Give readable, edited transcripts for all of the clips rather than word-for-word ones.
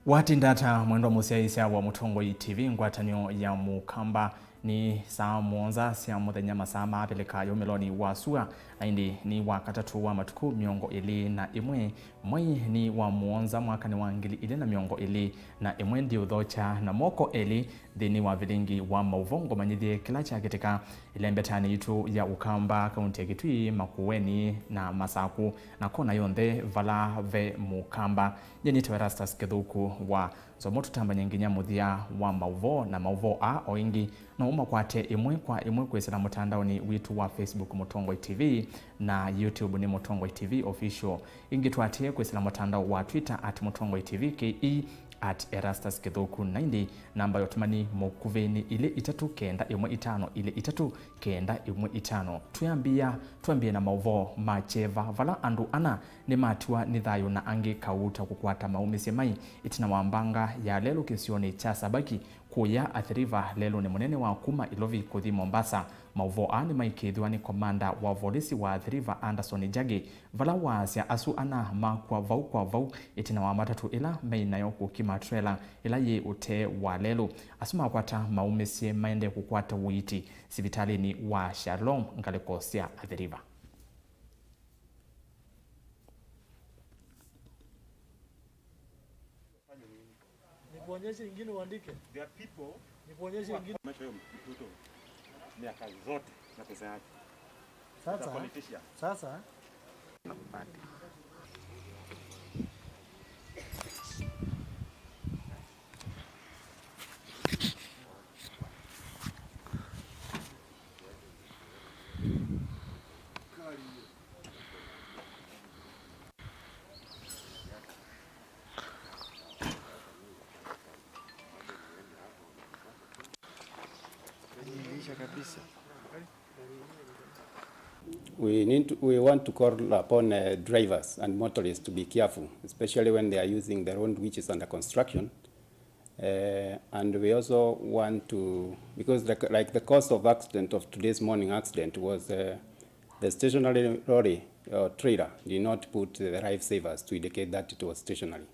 Watindata mwendo musiaisia wa Mutongoi TV ngwatanio ya mukamba ni saa mwonza sia muthenya masaa mapeleka yomeloni wa sua aindi ni wakatatu wa matuku miongo ili na imwe mwai ni wa mwonza mwaka ni wa ngili ili na miongo ili na imwe ndi udhocha na moko ili dhini wa Vilingi wa Mauvoo manyithie kilacha katika ilembetani itu ya ukamba kaunti ya Kitui Makueni na Masaku na kona yonthe vala ve mukamba yeni Erastus Kithuku wa zomoto tamba nyenginya muthia wa Mauvoo na Mauvoo a oingi na umakwate imwe kwa imwe kwesera mutandaoni witu wa Facebook Mutongoi TV na YouTube ni Mutongoi TV official ingi twate kwesera mutandao wa Twitter @Mutongoi TV KE @Erastus Kithuku 90 namba yotumani mokuveni ile 3915 ile 3915 tuambie na Mauvoo macheva vala andu ana ni matiwa ni thayo na angi kauta kukwata maumisi mai itina wambanga ya lelo kisioni cha sabaki kuya athiriva lelo ni munene wa kuma ilovi kuthi Mombasa. Mauvoo ani maikithwa ni komanda wa polisi wa athiriva Anderson Jage vala wasia asu ana makwa vau itina wa matatu ila meinayo kukima trailer ila ye ute wa lelo asuma kwata maumisi maende kukwata witi sibitali ni wa Shalom ngalekosia athiriva. Nikuonyeshe ingine uandike. There are people. Nikuonyeshe ingine. Maisha hiyo mtoto miaka zote na pesa yake. Sasa We want to call upon drivers and motorists to be careful, especially when they are using the road which is under construction. And we also want to, because like the cause of accident of today's morning accident was the stationary lorry or trailer did not put the life savers to indicate that it was stationary.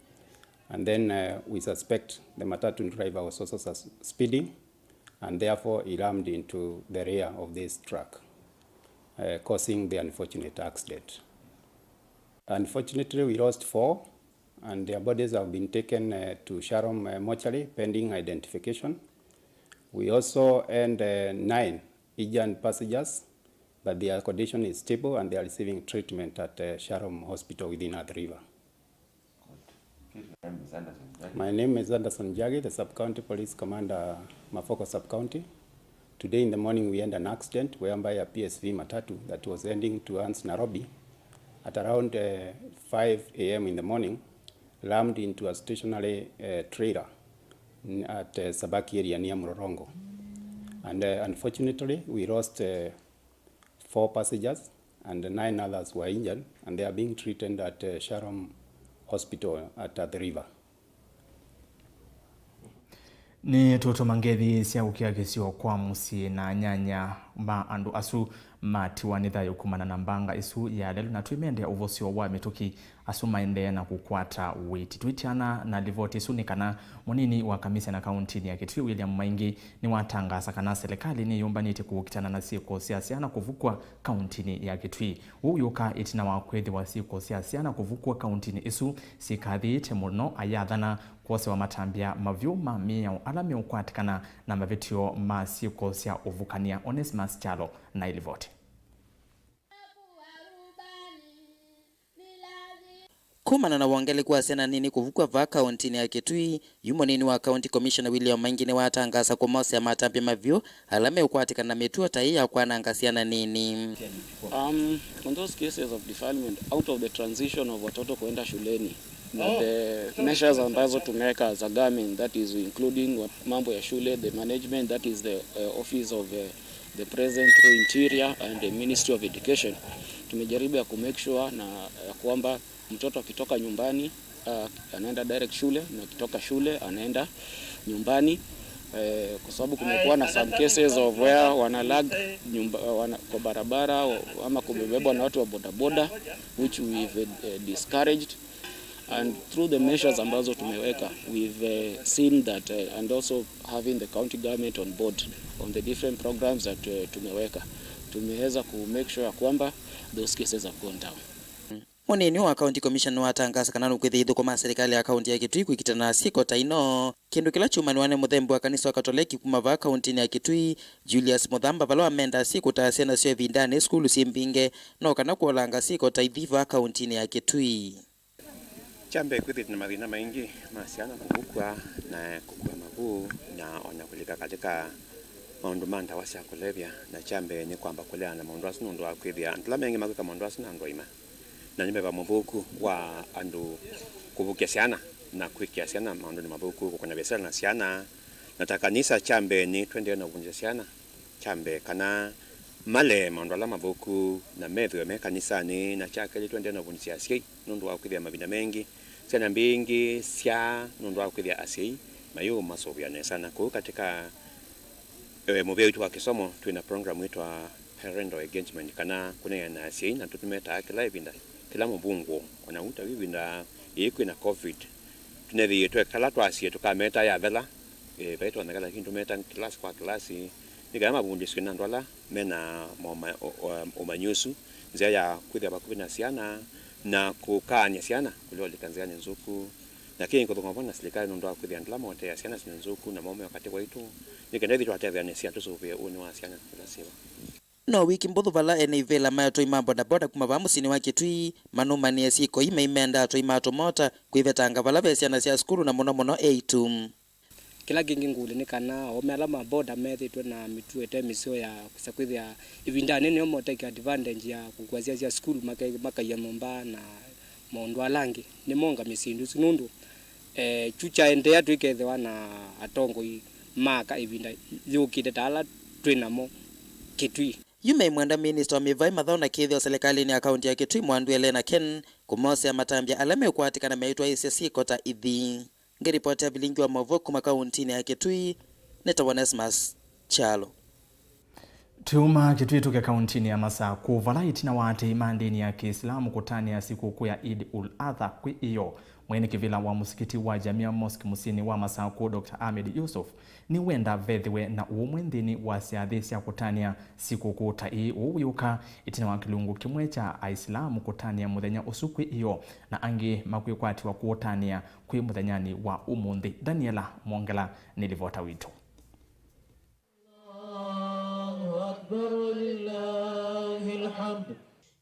And then we suspect the matatu driver was also speeding, and therefore he rammed into the rear of this truck, causing the unfortunate accident. Unfortunately, we lost 4, and their bodies have been taken to Sharon mortuary pending identification. We also earned 9 injured passengers, but their condition is stable and they are receiving treatment at Sharon Hospital within Athi River. My name is Anderson Jage, the Sub-County Police Commander, Mafoko Sub-County. Today in the morning we had an accident whereby a PSV matatu that was heading towards Nairobi at around 5 a.m. in the morning rammed into a stationary trailer at Sabaki area near Mlolongo. And unfortunately we lost 4 passengers and 9 others were injured, and they are being treated at Sharon Hospital at Athi River. Ni toto mangethi sia ukia kisio kwa musi na nyanya ma andu asu matiwa ni thayo kumana na mbanga isu ya lelo na tuimende ya uvosio wa mituki asu maende na kukwata witi. Tuitiana na livoti isu ni kana monini wa kamisa na kaunti ya Kitui William Maingi ni watanga sakana serikali ni yumbaniti kukitana na siko siasiana kuvukwa kaunti ya Kitui. Uyuka itina wakwethi wa siko siasiana kuvukwa kaunti isu sikadhi temuno ayathana kwose wa matambia mavyuma MIAO alame ukwatikana na mavitio masiko sia uvukania Onesmus Chalo na ilivoti. Kumana na wangele kwa sena nini kuvukwa va kaunti ya Kitui, yumo nini wa County Commissioner William Maingi ni watangasa kwa mose ya matambia mavyo alame ukwatikana na metua taiya kwa nangasiana nini. On those cases of defilement out of the transition of watoto kuenda shuleni, the measures ambazo tumeka as a government, that is including mambo ya shule, the management, that is the office of the president through interior and the Ministry of Education, tumejaribu ya kumake sure na kwamba mtoto akitoka nyumbani anaenda direct shule na akitoka shule anaenda nyumbani, kwa sababu kumekuwa na some cases of where wanalag kwa barabara ama kumebebwa na watu wa bodaboda, which we've discouraged. And through the measures ambazo tumeweka, we've seen that and also having the county government on board on the different programs that tumeweka, tumeweza ku make sure kwamba those cases have gone down. Munini wa county commission watangaza kana nukwithithu kwa serikali ya county ya Kitui kwikitana siko taino kindu kila chumaniwane muthembu wa kanisa wa Katoliki kuma va county ya Kitui Julius Muthamba balo amenda siko ta sena sio vindane skulu simbinge no kana kuolanga siko ta ithiva county ya Kitui. Chambe kwithit na marina maingi masiana kukua na kukua Mauvoo na onakulika katika maundu manda wasi kulevya na chambe ni kwamba kulea na maundu asu ndo akwithia ntla mengi makwika maundu asu na ndoima na nimeba Mauvoo wa andu kuvukia siana na kuikia siana maundu ni Mauvoo kwa biashara na siana na kanisa chambe ni twende na vunja siana chambe kana male maundu la Mauvoo na meve kanisa ni na chakeli twende na vunja siai ndo akwithia mabina mengi sana mbingi sia ndo akwithia asii mayo masobiane sana kwa katika Mauvoo 1 wa KISOMO tuna program yetu wa parental engagement kana kuna na asii na tutumeta kila ibinda kila mbungu ona uta bibinda yiko na covid tunethi yetu kala twasi tukameta ya vela baito na kala kintu meta class kwa class ni kama bundi skina ndola mena omanyusu nzia ya kwithia bakubina siana na kukanya siana kulio likanzia nzuku na kinyi kuthonga na serikali ndo akwithia ndala mote ya siana nzuku na maume wakati waitu nikendethi twatethia ne sia tusuvie uni wa siana kila siwa. No wiki mbotho bala enivela mayo toima boda boda kuma va musini wa Kitui manumanie siko imenda toima tomota kuivetanga bala besiana sia skulu na mono 8 kila kingi ngule ni kana omela maboda methitwe na mituete misio ya kusakwithia ivindane ni omo take advantage ya kukwazia sia skulu makaya momba na maundu alangi ni monga misindu sinundu chucha endea twikethwa na atongo maka ivinda yukite tala twinamo Kitui. Yume mwenda minister mivai mathona kithio serikali ni akaunti ya Kitui mwandu Elena Ken kumose matambia alame ukwatika na meitwa ICC kota ithi. Ngiripoti ya Vilingi wa Mauvoo kuma kaunti ya Kitui neta Onesmus Chalo. Tuma Kitui tuke kaunti ya Masaku valaiti na wate imandini ya Kiislamu kutani ya siku kuu ya Eid ul-Adha kwi iyo. Mwene kivila wa musikiti wa Jamia Mosque musini wa Masaku Dr. Ahmed Yusuf ni wenda vethiwe na umwendini wa siadhisia kutania siku kuu ta ii uyuka itina wa kilungu kimwe cha Aislamu kutania muthenya usukwi iyo na angi makwikwati wa kutania kwi muthenyani wa umundi. Daniela Mongela nilivota wito.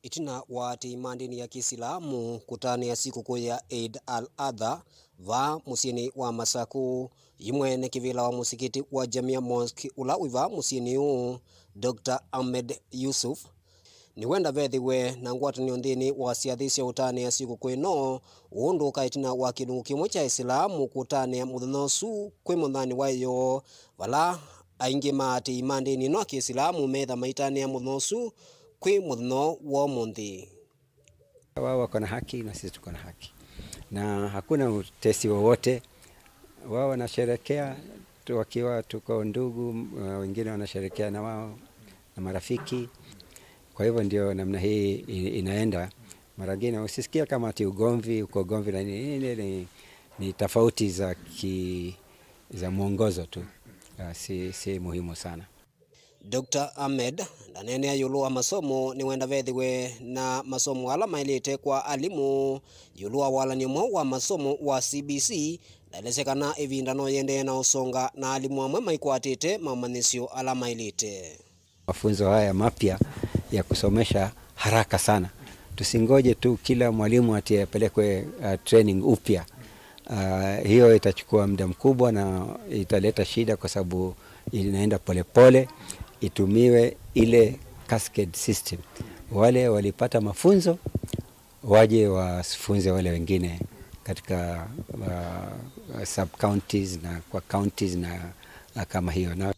Itina wati imandini ya Kiislamu kutani ya siku kuu ya Eid al-Adha va musini wa Masaku imwene kivila wa musikiti wa Jamia Mosque ula uiva musini u Dr. Ahmed Yusuf ni wenda vethiwe na ngwatani ondini wa siadhisya utani ya siku kuu ino undu kaitina wa kilungu kimwe cha Islamu kutani ya muthanosu kwi muthani wayo vala aingi mati imandini no Kiislamu metha maitani ya muthanosu kwi muthno wa mundi. Wao wako na haki na sisi tuko na haki na hakuna utesi wowote. Wao wanasherekea wakiwa tuko ndugu, wengine wanasherekea na wao na marafiki. Kwa hivyo ndio namna hii inaenda. Mara nyingine usisikia kama ati ugomvi uko gomvi na ni tofauti za mwongozo tu. Si muhimu sana. Dr. Ahmed ndanene ayulu wa masomo ni wenda vethiwe na masomo ala mailite kwa alimu yulu wa wala ni wa masomo wa CBC ndalesekana ivinda no yende na usonga na alimu amwe maikwatite mamanisio ala mailite. Mafunzo haya mapya ya kusomesha haraka sana. Tusingoje tu kila mwalimu ati apelekwe training upya. Hiyo itachukua muda mkubwa na italeta shida kwa sababu inaenda polepole. Itumiwe ile cascade system. Wale walipata mafunzo waje wafunze wale wengine katika sub counties na kwa counties na kama hiyo. Na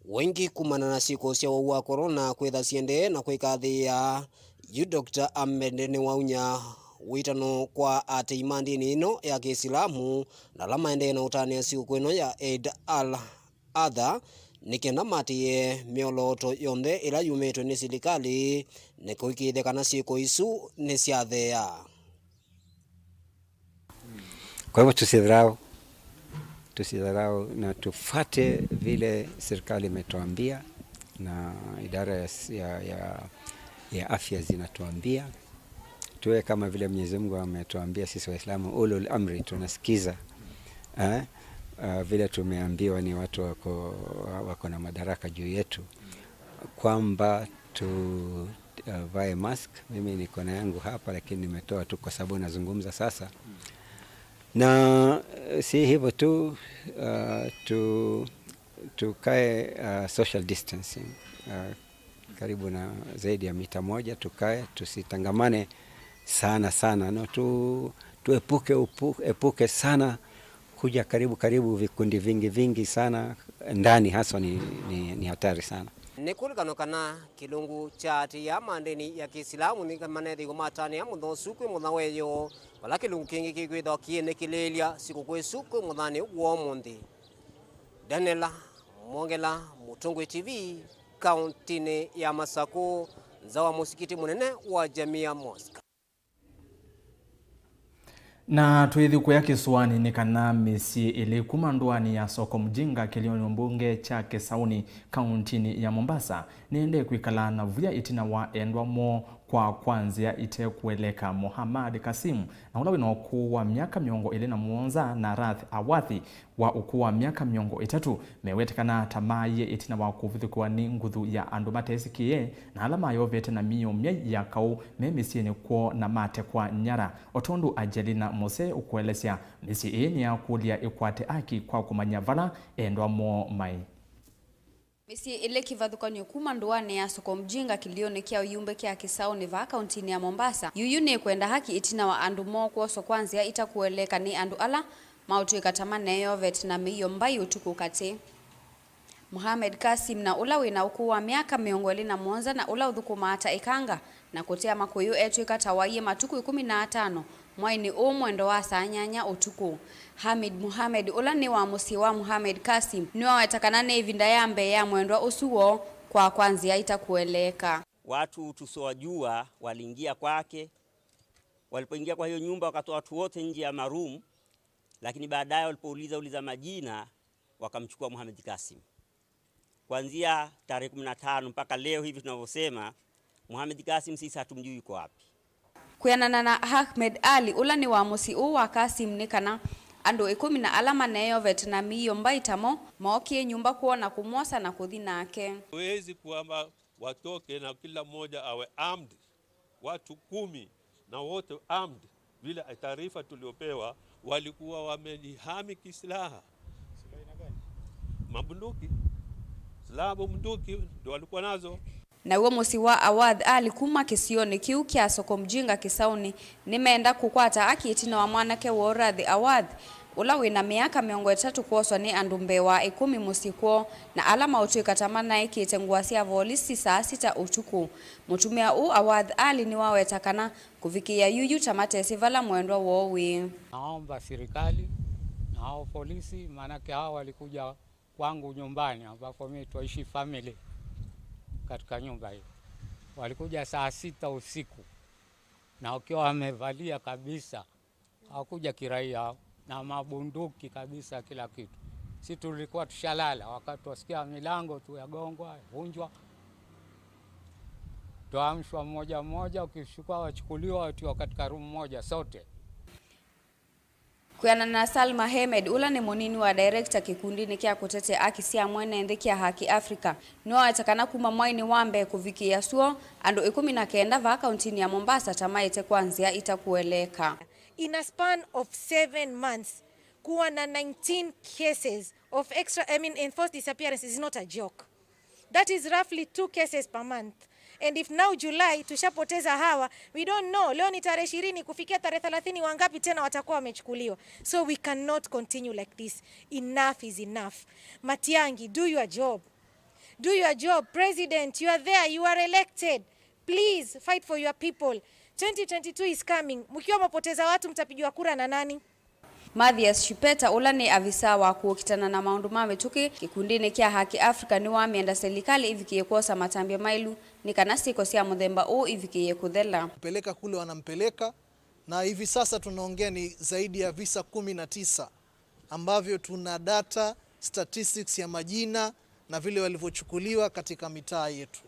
wengi kumana na siku cia wa corona kwitha ciende na kwikathia yu Dr. Ahmed ni waunya witano kwa ati imandini ino ya Kiislamu na lama ende na utania siku kwino ya Eid al-Adha nikenda matie mioloto yonde ila yumetwe ni serikali ne kuikithekana siku isu ni ciathea. Kwa hivyo tusidharau na tufate vile serikali imetuambia na idara ya afya zinatuambia. Tuwe kama vile Mwenyezi Mungu ametuambia sisi Waislamu, ulul amri, tunasikiza. Vile tumeambiwa ni watu wako na madaraka juu yetu, kwamba vae mask. Mimi niko na yangu hapa, lakini nimetoa tu kwa sababu nazungumza sasa. Na si hivyo tu, tukae social distancing, karibu na zaidi ya mita 1 tukae, tusitangamane sana no, tuepuke sana kuja karibu vikundi vingi sana ndani, hasa ni hatari sana. Nikulikano kana kilungu chati ya mandeni ya Kiislamu ni manedi gumatani ya muthosuku muthaweyo wala kilungu kingi kigwitho kiene kilelia siku kwesuku muthani wo mundi. Daniela Mwongela, Mutongwe TV, kaunti ya Masako, zawa musikiti munene wa Jamia Mosque. Na tuithiku ya kisuani ni kana misi ili kumandwani ya soko mjinga kilioni mbunge cha Kisauni kauntini ya Mombasa niende kuikala na vuya itina wa endwa mo kwa kwanzia ite kueleka Muhammad Kasim na ula wino ukuu wa miaka miongo ili na muonza na Rath Awathi wa ukuu wa miaka miongo 3 mewetekana tamaye itina wa kuvithikuwa ni nguthu ya andu matesikie na alama yovete na miyo mye ya kau memisieni kuo na mate kwa nyara otondu Angelina Mose ukuelesya misi ni ya kulia ikwate aki kwa kumanya vala endwa mo mai. Misi ile kivathukanyo kuma nduane ya soko mjinga kilioni kia uyumbe kia Kisauni va kauntini ya Mombasa yuyu ni kwenda haki itina wa andu mo kuoso kwanzia itakueleka ni andu ala mautu ikatamane yovet na miyo mbai utuku kati. Muhammad Kasim na ula wina ukuu wa miaka miongo 21 na ula uthukuma ata ikanga na kutia makuyu etu ikatawaie matuku 15 mwaini mwendo wa saa nyanya utuku. Hamid Muhammad ula ni wa musi wa Muhammad Kasim ni wa wetakanane ivinda ya mbe ya mwendo usuo kwa kwanzia itakueleka. Watu tusowajua waliingia kwake, walipoingia kwa hiyo nyumba wakatoa watu wote nje ya marumu, lakini baadaye walipouliza majina wakamchukua Muhammad Kasim. Kuanzia tarehe 15 mpaka leo hivi tunavyosema Muhammad Kasim sisi hatumjui yuko wapi. Kuyanana na Ahmed Ali ula ni wa musi wa Kasim nikana ando 10 na alama nayo Vietnamiyo mbaitamo maokie nyumba kuona kumwosa na kuthina ake. Huwezi kuamba watoke na kila mmoja awe armed, watu 10 na wote armed. Vile taarifa tuliopewa walikuwa wamejihami kislaha. Mabunduki, silaha bunduki ndio walikuwa nazo. Na uwe musi wa Awadh Ali kuma kisioni kiu kia soko mjinga Kisauni nimeenda kukwata aki itina wa mwanake wa Rathi Awadh ula wina miaka miongo 3 kuoswa ni andumbe wa 10 musikuo na alama utu ikatamana ikitenguasia volisi saa 6 utuku. Mutumia Awadh Ali ni wawetakana kufikia yuyu tamate sivala mwendwa wowi. Naomba serikali na hao polisi, manake hao walikuja kwangu nyumbani ambapo mimi tuishi family katika nyumba hiyo. Walikuja saa 6 usiku na wakiwa wamevalia kabisa, hawakuja kiraia na mabunduki kabisa kila kitu. Sisi tulikuwa tushalala wakati wasikia milango tu yagongwa, vunjwa. Tuamshwa mmoja, ukishukua wachukuliwa watu katika room moja sote. Kuyana na Salma Hamed ula ni munini wa director kikundini kia kutete akisia mwene ndekia haki Afrika. Nua watakana kuma mwaini wambe kuvikia suo ando 19 va kauntini ya Mombasa tamaite kwanzia itakueleka. In a span of 7 months, kuwa na 19 cases of enforced disappearance is not a joke. That is roughly 2 cases per month. And if now July tushapoteza hawa, we don't know leo ni tarehe 20 kufikia tarehe 30 wangapi tena watakuwa wamechukuliwa. So we cannot continue like this. Enough is enough. Matiangi, do your job. Do your job. President, you are there, you are elected. Please fight for your people. 2022 is coming. Mkiwa mapoteza watu mtapigiwa kura na nani? Mathias Shipeta ula ni avisa wa kuokitana na maundu mametuki kikundini kia haki Afrika ni waamienda serikali ivikie kuosa matambia mailu ni kanasiko sia muthemba ivikie kuthela. Peleka kule wanampeleka na hivi sasa tunaongea ni zaidi ya visa 19 ambavyo tuna data statistics ya majina na vile walivyochukuliwa katika mitaa yetu.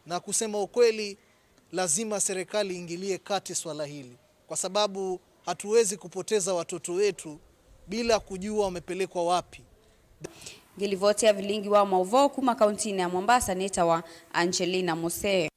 Na kusema ukweli, lazima serikali ingilie kati swala hili, kwa sababu hatuwezi kupoteza watoto wetu bila kujua wamepelekwa wapi. Ngilivotia Vilingi wa Mauvoo kuma kaunti ya Mombasa nitawa Angelina Muse.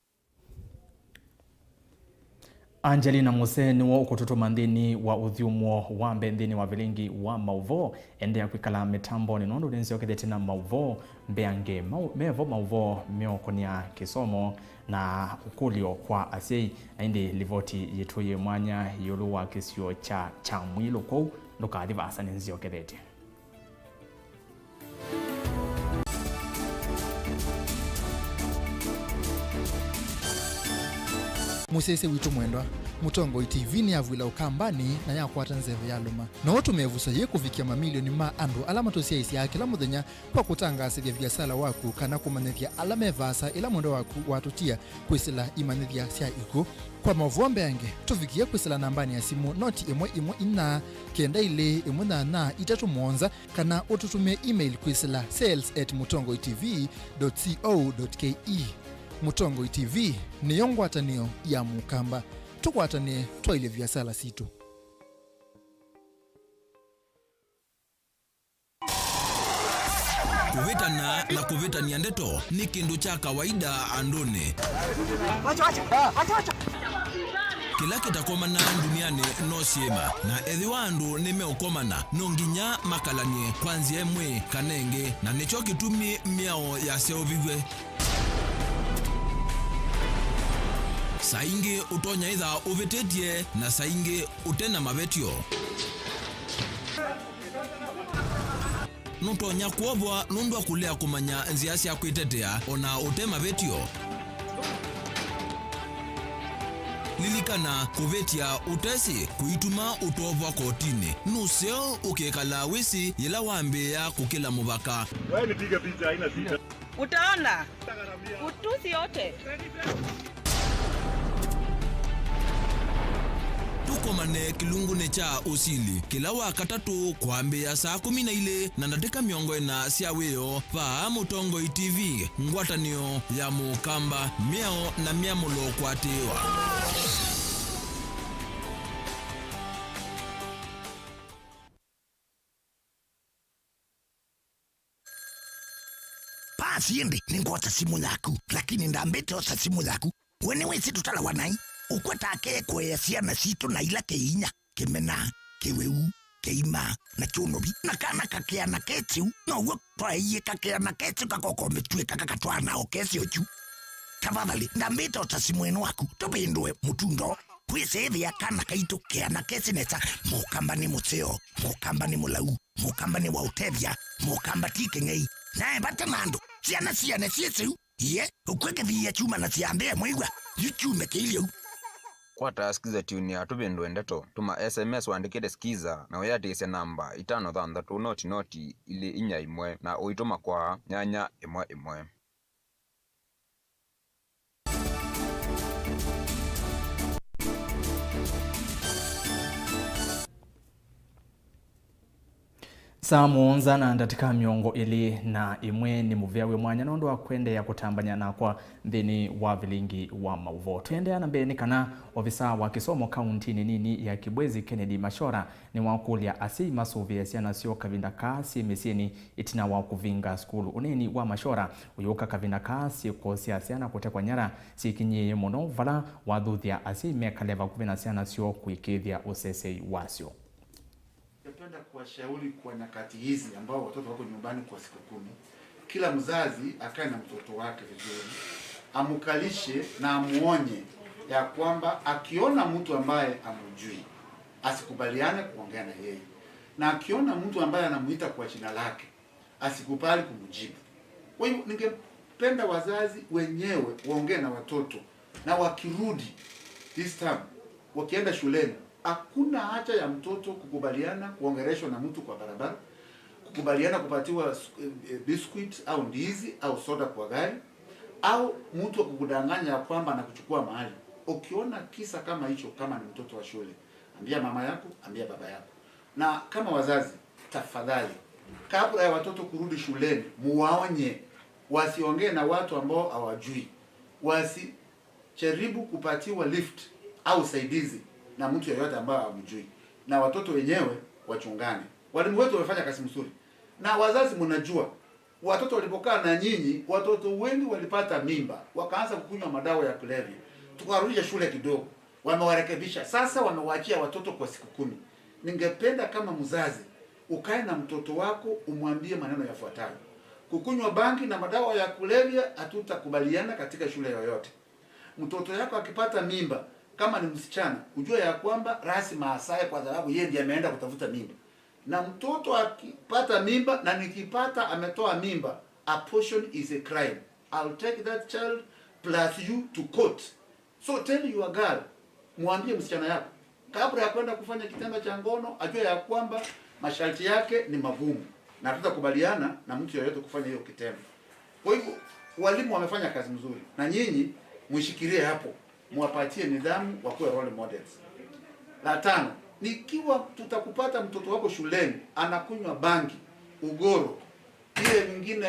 Angelina Muse ni wo kututuma ndini wa uthiumo wa mbendini wa Vilingi wa Mauvoo ende ya kwikala mitambo ni nondo densi okethete na Mauvoo mbeange mevo Mauvoo meokonia KISOMO na ukulio kwa asei indi livoti yituye mwanya yulu wa kisio cha mwilo kou ndoka adivasa nenzi okethete. Musese witu mwendwa Mutongo TV ni avwila ukambani na yakwata nzeve ya luma na watu mevusa ye kufikia mamilioni ma andu alama tosia isi ya kila muthenya kwa kutangasithia biasala waku kana kumanithia alama vasa ila mwendo waku watutia kwisila imanithia sia iko kwa Mauvoo 1Pm tufikia kwisila nambani ya simu noti 114 kenda ile 18 kana ututumie email kwisila sales@mutongotv.co.ke. Mutongo TV ni yongwatanio ya mukamba tukwatanie twaile biasala situ. Kuvitana na kuvitania ndeto ni kindu cha kawaida andone. Kila kitakomana duniani no siema na ethi wandu nimeokomana nonginya makalanie kwanzia mwe kanenge na nicho kitumi miao ya seovigwe. Saingi utonya itha uvitetie na saingi utena mavetio. Nutonya kuovwa nundwa kulea kumanya nziasi ya kuitetea ona utema vetio. Lilikana kuvetia utesi kuituma utovwa kotini. Nuseo ukekala wisi yela waambe ya kukila muvaka. Wewe nipiga picha haina sita. Utaona utusi yote. Tukomane kilungune cha usili kila wakatatu kuambia saa 12 na nateka miongo na siaweo pa Mutongo TV ngwatanio ya mukamba miao na miamulo kwatewa. Pasiende ningota simu yaku lakini ndambete osa simu yaku wenewe situ tala wanai ukwata ke kwesia na situ na ila keinya kemena keweu keima na chunobi na kana kakea na ketiu na uwe paiye kakea na ketiu kakokometue kakakatwana okesi ochu tafadhali ndambete osa simu enu waku topindwe mutundo kwisethi ya kana kaitu kea na kesi nesa mukamba ni museo mukamba ni mulau mukamba ni wautevya mukamba tike ngei nae bata mando siana siesiu ye ukweke vya chuma na siambea mwigwa yuchume kilio. Kwa taskiza tuni ya tupindwe ndeto tuma SMS waandikire skiza na uyatise namba 533 noti ili inya imwe na uituma kwa nyanya imwe. Saa muonza na ndatika miongo ili na imwe ni muviawe mwanya nondo wa kwende ya kutambanya na kwa ndini wa Vilingi wa Mauvoo. Tuendea na mbeni kana ofisa wa KISOMO kaunti nini ya Kibwezi Kennedy Mashora ni wakulia asi masuvia siana sio kavinda kasi mesini itina wa kuvinga skulu. Uneni wa Mashora uyoka kavinda kasi kosia siana kutekwa nyara sikinye mono vala wadhuthia asi mekaleva kuvina siana sio kuikithia usesei wasio. Napenda kuwashauri kwa nyakati hizi ambao watoto wako nyumbani kwa siku 10, kila mzazi akae na mtoto wake vizuri, amukalishe na amuonye ya kwamba akiona mtu ambaye amujui asikubaliane kuongea na yeye, na akiona mtu ambaye anamuita kwa jina lake asikubali kumjibu. Kwa hiyo ningependa wazazi wenyewe waongee na watoto, na wakirudi this time wakienda shuleni hakuna haja ya mtoto kukubaliana kuongeleshwa na mtu kwa barabara, kukubaliana kupatiwa biscuit au ndizi au soda kwa gari, au mtu kukudanganya ya kwamba anakuchukua mahali. ukiona kisa kama hicho, kama ni mtoto wa shule, ambia mama yako, ambia baba yako. Na kama wazazi, tafadhali, kabla ya watoto kurudi shuleni, muwaonye wasiongee na watu ambao hawajui, wasijaribu kupatiwa lift au usaidizi na mtu yeyote ambaye hamjui, na watoto wenyewe wachungane. Walimu wetu wamefanya kazi nzuri, na wazazi mnajua watoto walipokaa na nyinyi, watoto wengi walipata mimba, wakaanza kukunywa madawa ya kulevya. Tukarudisha shule kidogo, wamewarekebisha, sasa wamewaachia watoto kwa siku 10. Ningependa kama mzazi ukae na mtoto wako umwambie maneno yafuatayo: kukunywa bangi na madawa ya kulevya hatutakubaliana katika shule yoyote. Mtoto yako akipata mimba, kama ni msichana, ujue ya kwamba rasi maasaye, kwa sababu yeye ndiye ameenda kutafuta mimba. Na mtoto akipata mimba, na nikipata ametoa mimba, abortion is a crime. I'll take that child plus you to court. So tell your girl, mwambie msichana yako kabla ya kwenda kufanya kitendo cha ngono, ajue ya kwamba masharti yake ni magumu na tutakubaliana na mtu yeyote kufanya hiyo kitendo. Kwa hivyo walimu wamefanya kazi nzuri, na nyinyi mshikilie hapo, muwapatie nidhamu, wakuwe role models. La 5, nikiwa tutakupata mtoto wako shuleni anakunywa bangi, ugoro, ile mwingine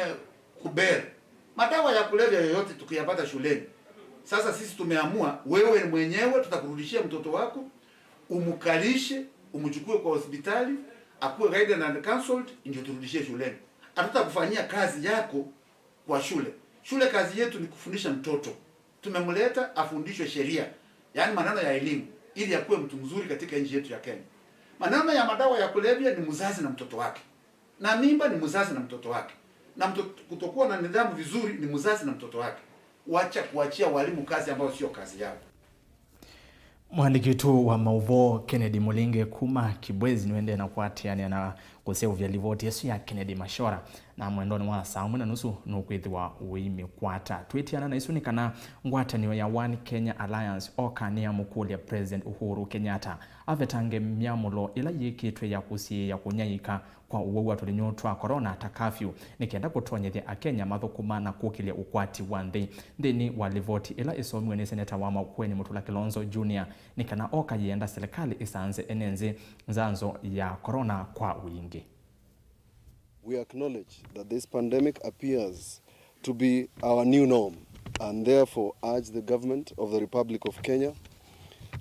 kubere, madawa ya kulevya yoyote tukiyapata shuleni, sasa sisi tumeamua wewe mwenyewe tutakurudishia mtoto wako, umukalishe, umchukue kwa hospitali, akuwe guided and counseled, ndio turudishie shuleni. Hatutakufanyia kazi yako kwa shule. Shule kazi yetu ni kufundisha mtoto. Tumemleta afundishwe sheria, yaani maneno ya elimu, ili akuwe mtu mzuri katika nchi yetu ya Kenya. Maneno ya madawa ya kulevya ni mzazi na mtoto wake, na mimba ni mzazi na mtoto wake, na mtoto kutokuwa na nidhamu vizuri ni mzazi na mtoto wake. Wacha kuachia walimu kazi ambayo sio kazi yao. Mwandiki wetu wa Mauvoo Kennedy Mulinge kuma Kibwezi niwende na kuatiania na kuseu vya livoti yesu ya Kennedy Mashora na mwendoni mwa saa 1:30 nukwithwa uimikwata twitiana na isu nikana ngwatanio ya One Kenya Alliance okania mukuli ya President Uhuru Kenyatta avetange myamulo ila yikitwe ya kusi ya kunyaika kwa uwewa tulinyo twa corona ta curfew nikienda kutonyethia akenya mathukuma na kukilia ukwati wa nthini wa livoti ila isomiwe ni seneta wa Maukweni Mutula Kilonzo Jr. nikana oka yenda serikali isanze enenzi nzanzo ya corona kwa wingi. We acknowledge that this pandemic appears to be our new norm and therefore urge the government of the Republic of Kenya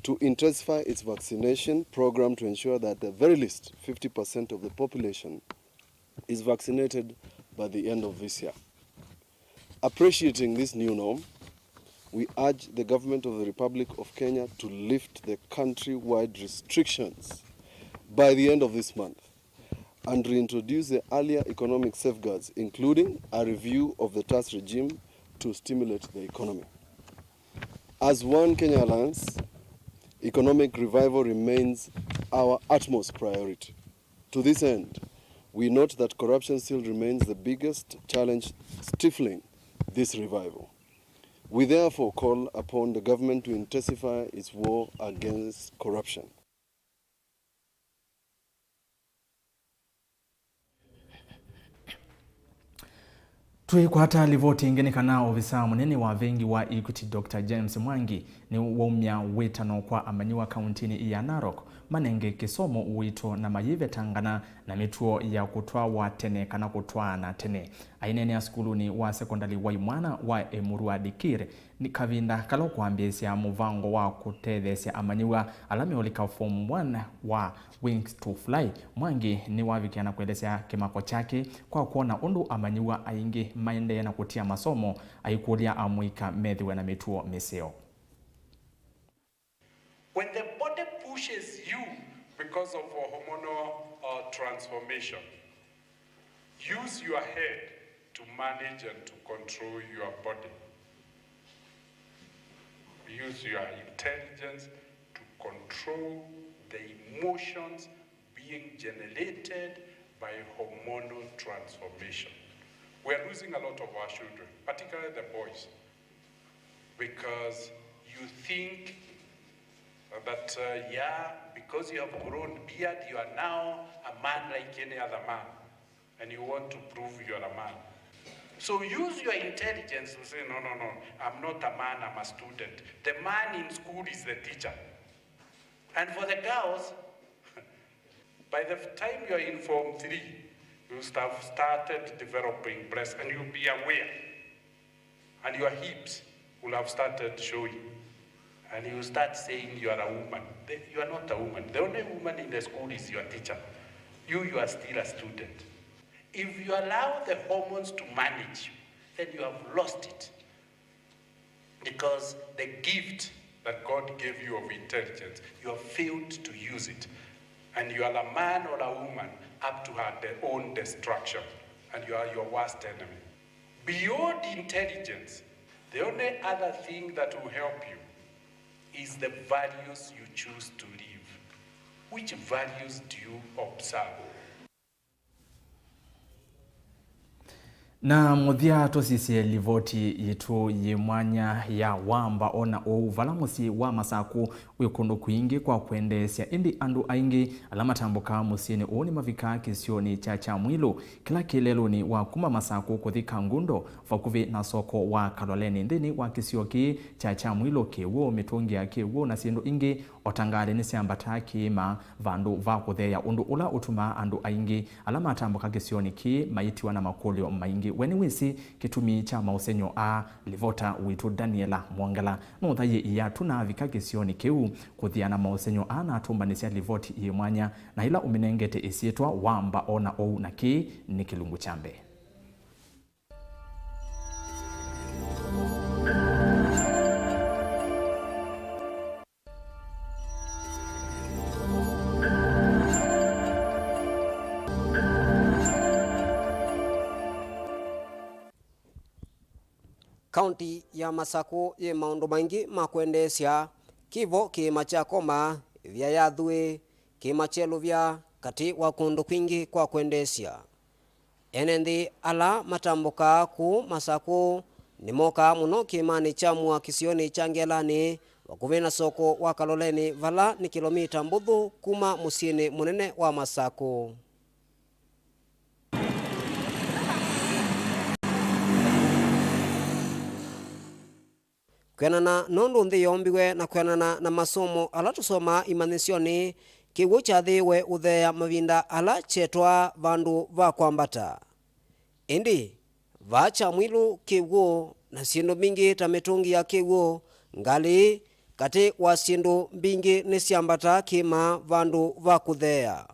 to intensify its vaccination program to ensure that at the very least 50% of the population is vaccinated by the end of this year. Appreciating this new norm, we urge the government of the Republic of Kenya to lift the country-wide restrictions by the end of this month and reintroduce the earlier economic safeguards, including a review of the tax regime to stimulate the economy. As One Kenya Alliance, economic revival remains our utmost priority. To this end, we note that corruption still remains the biggest challenge stifling this revival. We therefore call upon the government to intensify its war against corruption. Tuikwata livoti ingene kana ofisa munene wa vengi wa Equity Dr. James Mwangi ni waumya wetano kwa amanyiwa kauntini ya Narok manenge kisomo uito na mayive tangana na mituo ya kutwa wa tene kana kutwa na tene ainene ya skuluni wa sekondari wa imwana wa Emurua Dikire ni kavinda kalo kuambiesia muvango wa kutethesia amanyiwa alameolika form 1 wa Wings to Fly. Mwangi ni wavikiana kuelezea kimako chake kwa kuona undu amanyiwa aingi maende na kutia masomo aikulia amuika methiwe na mituo miseo. When the body pushes you because of a hormonal transformation, use your head to manage and to control your body. Use your intelligence to control the emotions being generated by hormonal transformation. We are losing a lot of our children, particularly the boys, because you think that, because you have grown beard, you are now a man like any other man, and you want to prove you are a man. So use your intelligence to say, no, I'm not a man, I'm a student. The man in school is the teacher. And for the girls, by the time you're in Form 3, you have started developing breasts and you'll be aware. And your hips will have started showing. And you start saying you are a woman. You are not a woman. The only woman in the school is your teacher. You are still a student. If you allow the hormones to manage you, then you have lost it. Because the gift that God gave you of intelligence, you have failed to use it. And you are a man or a woman up to their own destruction. And you are your worst enemy. Beyond intelligence, the only other thing that will help you is the values you choose to live. Which values do you observe? Na muthia tosisie livoti yitu yimwanya ya WAAMBA ona uvalamusi wa masaku wikundu kuingi kwa kuendesya indi andu aingi alamatambuka musini oni mavika kisioni cha mwilu kila kileloni wa kuma masaku kuthika ngundo vakuvi na soko wa kaloleni ndini wa kisioki cha mwilu kiwo mitungia kiwo na sindu ingi otangale ni siambata kima vandu vakutheya undu ula utuma andu aingi alamatambuka kisioni ki maitiwa na makulio maingi weniwisi kitumi cha mausenyo a livota witu Daniela Mwangala no thaye iya tunavika kisioni kiu kuthiana mausenyo a na atumbanisya livoti yimwanya na ila uminengete isietwa WAAMBA ona ou na ki ni kilungu chambe. Kaunti ya Masako ye maundu maingi makwendesya kivo kima cha koma vya yathwe kima chelu vya kati wa kundu kwingi kwa kwendesya enendi ala matambuka ku Masako nimoka muno kimani cha mwa kisioni cha Ngelani wakuvena soko wa Kaloleni vala ni kilomita mbuthu kuma musini munene wa Masako. Kwenana nondu nthi yombiwe na kwenana na masomo ala tusoma imanisioni kiwu chathiwe utheya mavinda ala chetwa vandu va kwambata indi vacha mwilu kiwu na sindu mingi ta mitungi ya kiwu ngali kati wa sindu mbingi ni siambata kima vandu va kutheya.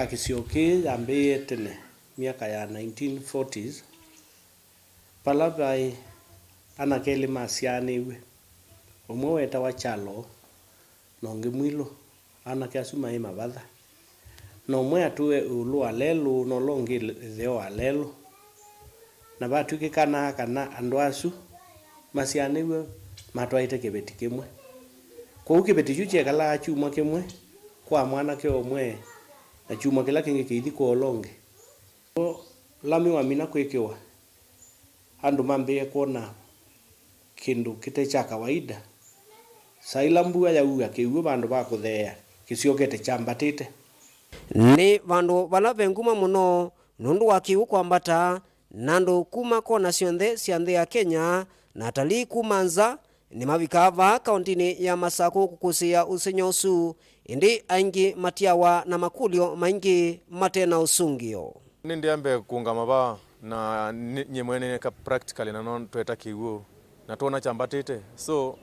ya Kisioki yambiye tene miaka ya 1940s palabai anakeli masianiwe umwe weta wa chalo nongi mwilo anake asuma ima badha no mwe atuwe ulu alelu no longi theo alelu na batu kikana andu asu masianiwe matwaite kibeti kimwe kwa ukibeti chuche kala chuma kimwe kwa mwana ke omwe na chuma kila kingi kithi ko olonge lami wa mina kwekewa andu mambe kona kindu kite cha kawaida sailambua ya uga kiugo bandu ba kuthea kisiokete chambatite ni vandu vala venguma muno nundu wa kiu kwambata nandu kuma kona cionthe cia nthi ya Kenya na atalii kumanza ni mavikava kauntini ya Masako kukusia usenyosu indi aingi matiawa na makulio maingi matena usungio nindi ambe kungama ba na nyemwene ka practically na non tweta kiugo na tuona chambatite so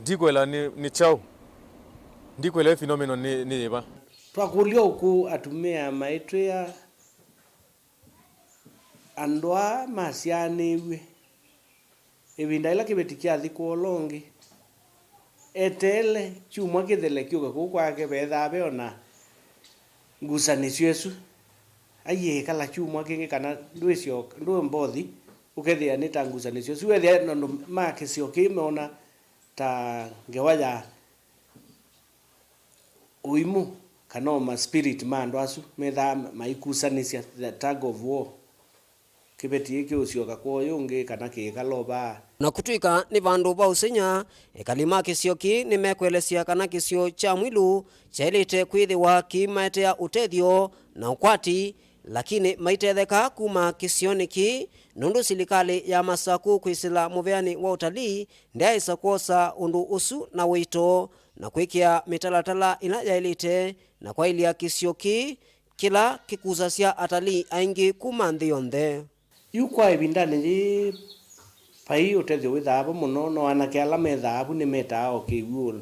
ndikwela ni chao ndikwela phenomenon ni ba twakulio ku atumia maitria andwa masianiwe ebinda ila kibetikia thiko olongi etele chuma kithele kiuga kukwake bethabe ona ngusanisyo esu aye kala chuma kingi kana ndwisyo ndo mbothi ukethia ni tangusanisio siwethia nondo makisio kimeona ta ngewaya uimu kanoma spirit mando asu metha maikusanisia the tug of war kibeti iki usioka kwa yungi kana kikaloba na kutwika ni vandu va usenya ekalima kisio ki ni mekwelesia kana kisio cha mwilu chailite kwithiwa kimaetea utethio na ukwati lakini maitetheka kuma kisioni ki nundu silikali ya masaku kwisila muveani wa utalii ndiaisa kuosa undu usu na wito na kwikia mitalatala ina yailite na kwa ilia kisio ki kila kikuzasya atalii aingi kuma nthi yonthe yukwa ibindani ji pai utethio withabo muno no anake ala methabo ni metao kiwul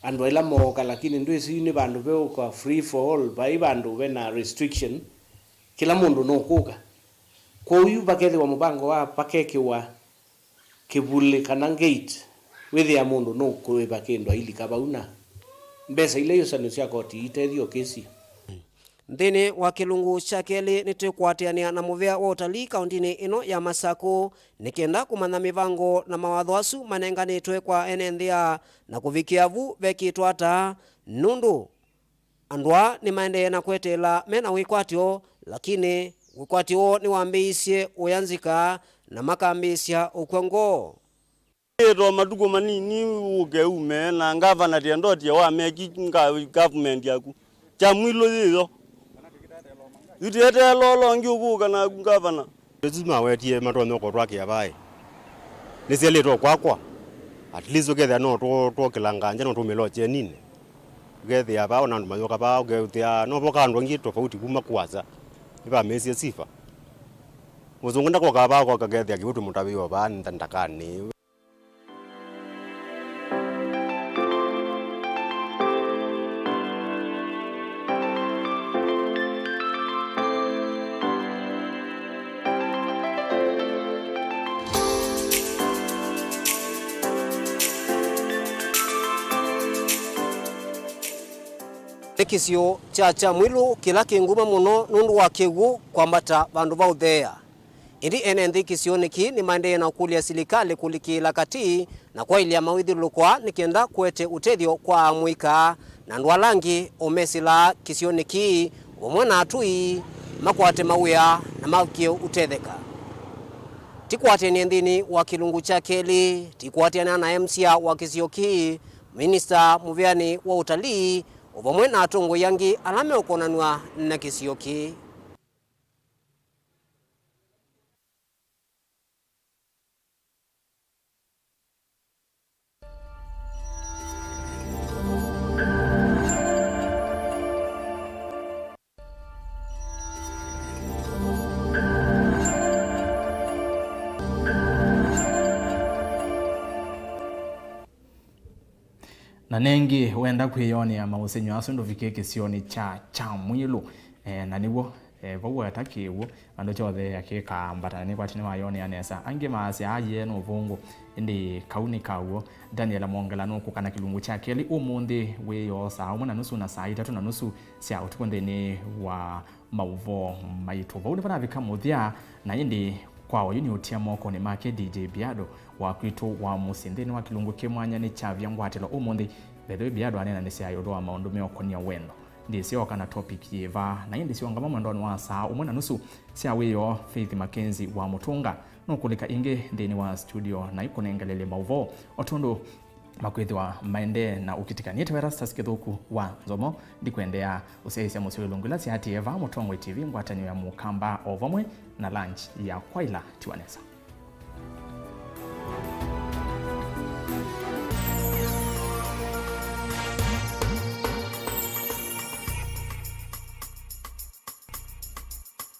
andu ila moka lakini ndu isi ni bandu beuka free for all pai bandu bena restriction kila mundu no kuka kwa uyu bakethi wa mubango wa pakeke wa kibuli kana gate withi ya mundu no kuiba kindu ili kabauna mbesa ile yo sanu cia koti itethio kesi nthini wa kilungu cha keli nitikwatiania na muvea wa utalii kaundini ino ya Masako nikenda kumanya mivango na mawatho asu manenganitwe kwa ene nthia na kuvikia vu vekitwa ata nundu andwa ni maendee na kwetela mena wikwatio lakini wikwatio ni wambiisye uyanzika na makambisya ukwengo ero madugo manini ugeume na ngavana tiendotia wa meki government yaku cha mwilo hizo itete lolo ngiukuka na ngavana lazima wetie matonyo ko twake abai nisele to kwakwa at least uketha no to kilanganja no tumelo che nini uketha aba ona mayoka ba uketha no boka ndo ngi tofauti kuma kwaza iba mesi sifa muzungu ndako kaba kwa kaketha kibutu mutabiwa ba ndandakani kisio cha mwilu kila kinguma muno nundu wa kiwu kwambata bandu ba uthea indi ene nthi kisio niki ni maendee na kulia silikali kulikila kati na kwa ilia mawithilukwa nikienda kwete utethio kwa mwika na ndwalangi umesila kisio niki umwe na atui makwate mawia na makio utetheka tikwatene nthini wa kilungu cha keli tikwatene na MCA wa kisio ki minister muveani wa utalii uvamwe na atongo yangi alame ukonanwa na kisio ki na nengi wenda kwiyonia mausenyo aso ndovike kisioni cha mwilu na niwo vau atakiwu ando chothe akika mbatani kwa tini mayone anesa ange maase aye no vungu indi kauni kawo Daniel Mongela no kukana kilungu cha keli umundi weyo saa umwe na nusu na saa 3 na nusu sia utukwendeni wa Mauvoo maitu vau ni vanavika muthia na indi kwao yuni utia moko ni make DJ Biado wa kwitu wa musindeni wa kilungu kimwanya ni cha vyangwatelo umundi bethe Biado anena ni sia yodo wa maundu meokonia wendo ndi sio kana topic yeva na indi sio ngama mwendo wa saa umwe na nusu sia weyo Faith Mackenzie wa Mutunga no kulika inge ndeni wa studio na ikonengelele Mauvoo otondo makwithwa maende na ukitikania Erastus Kithuku wa Nzomo ndikwendea useisya musio lungula sia ati eva Mutongo TV ngwatanyo ya mukamba ovamwe na lunch ya kwaila tiwanesa.